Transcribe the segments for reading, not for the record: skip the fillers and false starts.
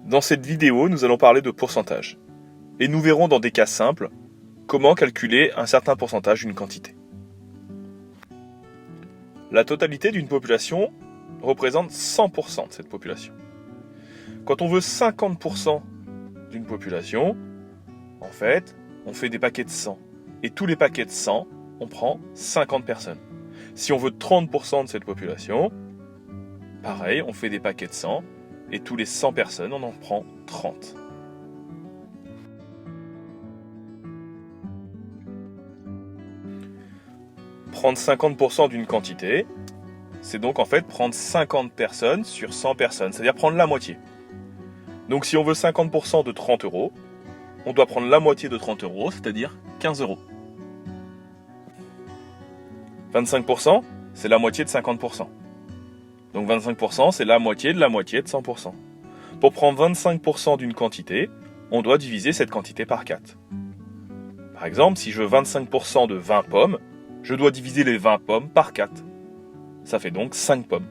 Dans cette vidéo, nous allons parler de pourcentage. Et nous verrons dans des cas simples comment calculer un certain pourcentage d'une quantité. La totalité d'une population représente 100% de cette population. Quand on veut 50% d'une population, en fait, on fait des paquets de 100. Et tous les paquets de 100, on prend 50 personnes. Si on veut 30% de cette population, pareil, on fait des paquets de 100. Et tous les 100 personnes, on en prend 30. Prendre 50% d'une quantité, c'est donc en fait prendre 50 personnes sur 100 personnes, c'est-à-dire prendre la moitié. Donc si on veut 50% de 30 euros, on doit prendre la moitié de 30 euros, c'est-à-dire 15 euros. 25%, c'est la moitié de 50%. Donc 25%, c'est la moitié de 100%. Pour prendre 25% d'une quantité, on doit diviser cette quantité par 4. Par exemple, si je veux 25% de 20 pommes, je dois diviser les 20 pommes par 4. Ça fait donc 5 pommes.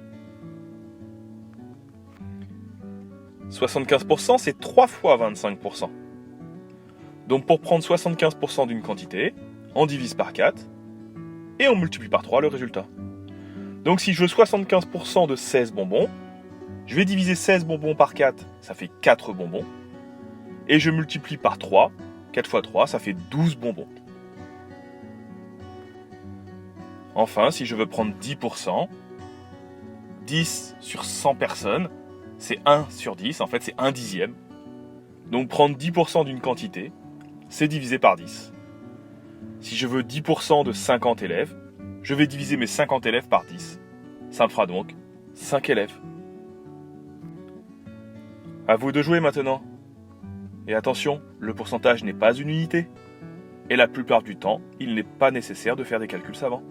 75%, c'est 3 fois 25%. Donc pour prendre 75% d'une quantité, on divise par 4 et on multiplie par 3 le résultat. Donc si je veux 75% de 16 bonbons, je vais diviser 16 bonbons par 4, ça fait 4 bonbons. Et je multiplie par 3, 4 fois 3, ça fait 12 bonbons. Enfin, si je veux prendre 10%, 10 sur 100 personnes, c'est 1 sur 10, en fait c'est 1 dixième. Donc prendre 10% d'une quantité, c'est diviser par 10. Si je veux 10% de 50 élèves, je vais diviser mes 50 élèves par 10. Ça me fera donc 5 élèves. À vous de jouer maintenant. Et attention, le pourcentage n'est pas une unité. Et la plupart du temps, il n'est pas nécessaire de faire des calculs savants.